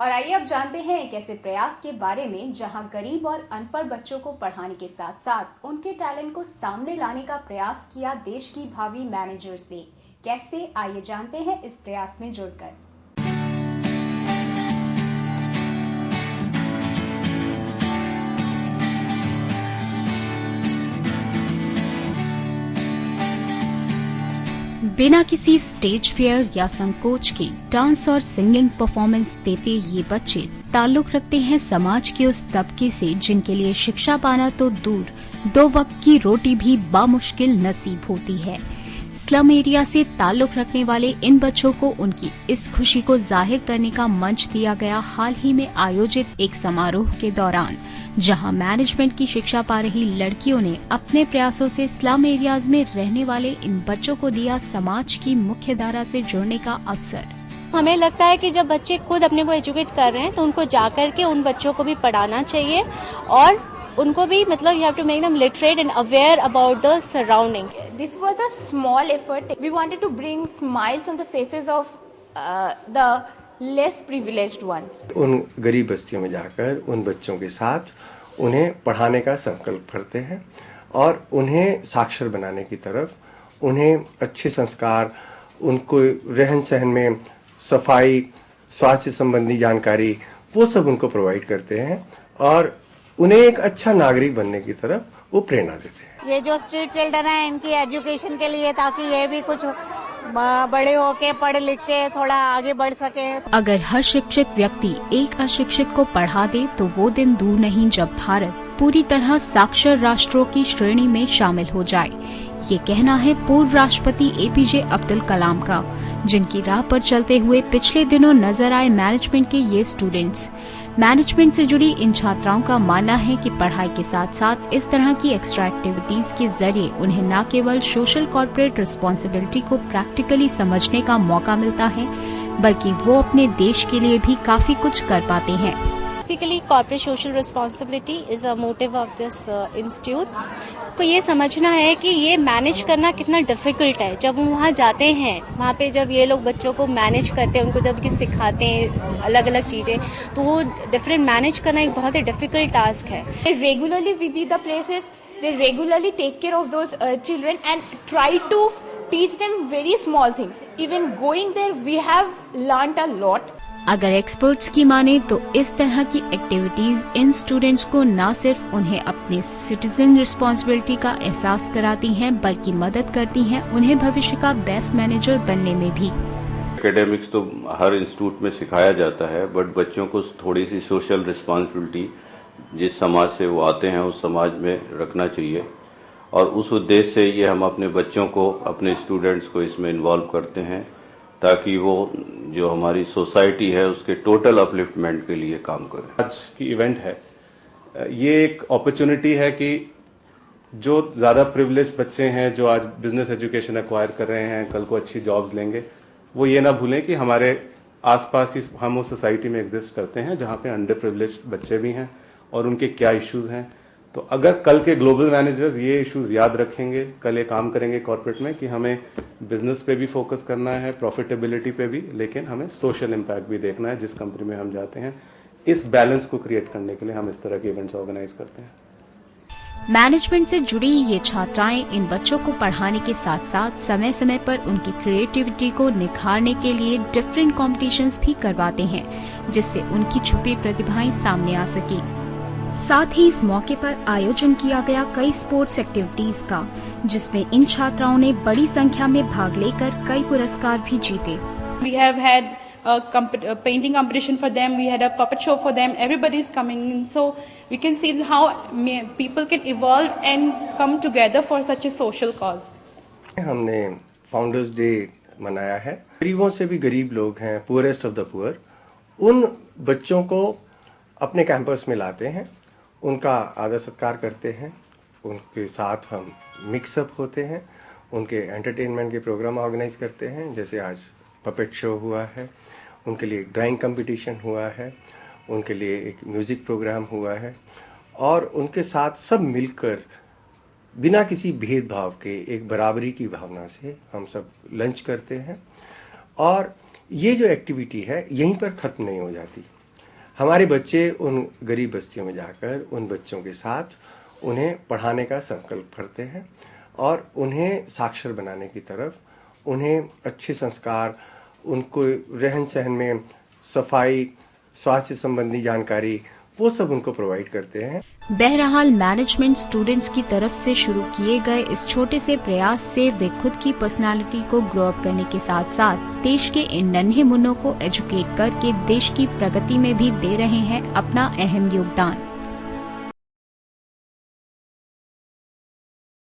और आइए अब जानते हैं एक ऐसे प्रयास के बारे में जहां गरीब और अनपढ़ बच्चों को पढ़ाने के साथ साथ उनके टैलेंट को सामने लाने का प्रयास किया देश की भावी मैनेजर्स ने। कैसे, आइए जानते हैं इस प्रयास में जुड़कर। बिना किसी स्टेज फियर या संकोच के डांस और सिंगिंग परफॉर्मेंस देते ये बच्चे ताल्लुक रखते हैं समाज के उस तबके से जिनके लिए शिक्षा पाना तो दूर, 2 वक्त की रोटी भी बामुश्किल नसीब होती है। स्लम एरिया से ताल्लुक रखने वाले इन बच्चों को उनकी इस खुशी को जाहिर करने का मंच दिया गया हाल ही में आयोजित एक समारोह के दौरान, जहां मैनेजमेंट की शिक्षा पा रही लड़कियों ने अपने प्रयासों से स्लम एरियाज में रहने वाले इन बच्चों को दिया समाज की मुख्य धारा से जुड़ने का अवसर। हमें लगता है कि जब बच्चे खुद अपने को एजुकेट कर रहे हैं तो उनको जाकर के उन बच्चों को भी पढ़ाना चाहिए और उनको भी you have to make them literate and aware about the surrounding. This was a small effort. We wanted to bring smiles on the faces of the less privileged ones. उन गरीब बस्तियों में जाकर उन बच्चों के साथ उन्हें पढ़ाने का संकल्प करते हैं और उन्हें साक्षर बनाने की तरफ, उन्हें अच्छे संस्कार, उनको रहन सहन में सफाई, स्वास्थ्य संबंधी जानकारी, वो सब उनको प्रोवाइड करते हैं और उन्हें एक अच्छा नागरिक बनने की तरफ वो प्रेरणा देते हैं। ये जो स्ट्रीट चिल्ड्रन है इनकी एजुकेशन के लिए, ताकि ये भी कुछ बड़े होके पढ़ लिख के थोड़ा आगे बढ़ सके। अगर हर शिक्षित व्यक्ति एक अशिक्षित को पढ़ा दे तो वो दिन दूर नहीं जब भारत पूरी तरह साक्षर राष्ट्रों की श्रेणी में शामिल हो जाए। ये कहना है पूर्व राष्ट्रपति एपीजे अब्दुल कलाम का, जिनकी राह पर चलते हुए पिछले दिनों नजर आए मैनेजमेंट के ये स्टूडेंट्स। मैनेजमेंट से जुड़ी इन छात्राओं का मानना है कि पढ़ाई के साथ साथ इस तरह की एक्स्ट्रा एक्टिविटीज के जरिए उन्हें न केवल सोशल कॉर्पोरेट रिस्पॉन्सिबिलिटी को प्रैक्टिकली समझने का मौका मिलता है, बल्कि वो अपने देश के लिए भी काफी कुछ कर पाते हैं। Basically corporate social responsibility is a motive of this institute. को ये समझना है कि ये मैनेज करना कितना डिफिकल्ट है। जब हम वहाँ जाते हैं, वहाँ पे जब ये लोग बच्चों को मैनेज करते हैं, उनको जब सिखाते हैं अलग अलग चीजें, तो वो डिफरेंट मैनेज करना एक बहुत ही डिफिकल्ट टास्क है। They regularly visit the places, they regularly take care of those children and try to teach them very small things. Even going there, we have learnt a lot. अगर experts की माने तो इस तरह की activities in students को न सिर्फ उन्हें अपने सिटीजन रिस्पॉन्सिबिलिटी का एहसास कराती हैं, बल्कि मदद करती हैं उन्हें भविष्य का बेस्ट मैनेजर बनने में भी। एकेडमिक्स तो हर इंस्टीट्यूट में सिखाया जाता है, बट बच्चों को थोड़ी सी सोशल रिस्पॉन्सिबिलिटी जिस समाज से वो आते हैं उस समाज में रखना चाहिए और उस उद्देश्य से ये हम अपने बच्चों को, अपने स्टूडेंट्स को इसमें इन्वॉल्व करते हैं ताकि वो जो हमारी सोसाइटी है उसके टोटल अपलिफ्टमेंट के लिए काम करें। आज की इवेंट है, ये एक अपॉर्चुनिटी है कि जो ज़्यादा प्रिविलेज बच्चे हैं जो आज बिजनेस एजुकेशन एक्वायर कर रहे हैं, कल को अच्छी जॉब्स लेंगे, वो ये ना भूलें कि हमारे आसपास ही हम उस सोसाइटी में एग्जिस्ट करते हैं जहाँ पे अंडर प्रिविलेज बच्चे भी हैं और उनके क्या इश्यूज हैं। तो अगर कल के ग्लोबल मैनेजर्स ये इश्यूज याद रखेंगे, कल ये काम करेंगे कॉर्पोरेट में कि हमें बिजनेस पे भी फोकस करना है, प्रॉफिटेबिलिटी पे भी, लेकिन हमें सोशल इम्पैक्ट भी देखना है जिस कंपनी में हम जाते हैं। इस बैलेंस को क्रिएट करने के लिए हम इस तरह के इवेंट्स ऑर्गेनाइज करते हैं। मैनेजमेंट से जुड़ी ये छात्राएं इन बच्चों को पढ़ाने के साथ साथ समय समय पर उनकी क्रिएटिविटी को निखारने के लिए डिफरेंट कॉम्पिटिशन्स भी करवाते हैं, जिससे उनकी छुपी प्रतिभाएं सामने आ सके। साथ ही इस मौके पर आयोजन किया गया कई स्पोर्ट्स एक्टिविटीज का, जिसमें इन छात्राओं ने बड़ी संख्या में भाग लेकर कई पुरस्कार भी जीते। We have had a painting competition for them, we had a puppet show for them, everybody is coming in, so we can see how people can evolve and come together for such a social cause. हमने founders day मनाया है। गरीबों से भी गरीब लोग हैं, poorest of the poor, उन बच्चों को अपने कैंपस में लाते हैं, उनका आदर सत्कार करते हैं, उनके साथ हम मिक्सअप होते हैं, उनके एंटरटेनमेंट के प्रोग्राम ऑर्गेनाइज करते हैं, जैसे आज पपेट शो हुआ है, उनके लिए ड्राइंग कंपटीशन हुआ है, उनके लिए एक म्यूज़िक प्रोग्राम हुआ है और उनके साथ सब मिलकर बिना किसी भेदभाव के एक बराबरी की भावना से हम सब लंच करते हैं। और ये जो एक्टिविटी है यहीं पर ख़त्म नहीं हो जाती, हमारे बच्चे उन गरीब बस्तियों में जाकर उन बच्चों के साथ उन्हें पढ़ाने का संकल्प करते हैं और उन्हें साक्षर बनाने की तरफ, उन्हें अच्छे संस्कार, उनको रहन सहन में सफाई, स्वास्थ्य संबंधी जानकारी, वो सब उनको प्रोवाइड करते हैं। बहरहाल मैनेजमेंट स्टूडेंट्स की तरफ से शुरू किए गए इस छोटे से प्रयास से वे खुद की पर्सनालिटी को ग्रो अप करने के साथ साथ देश के इन नन्हे मुन्नों को एजुकेट करके देश की प्रगति में भी दे रहे हैं अपना अहम योगदान।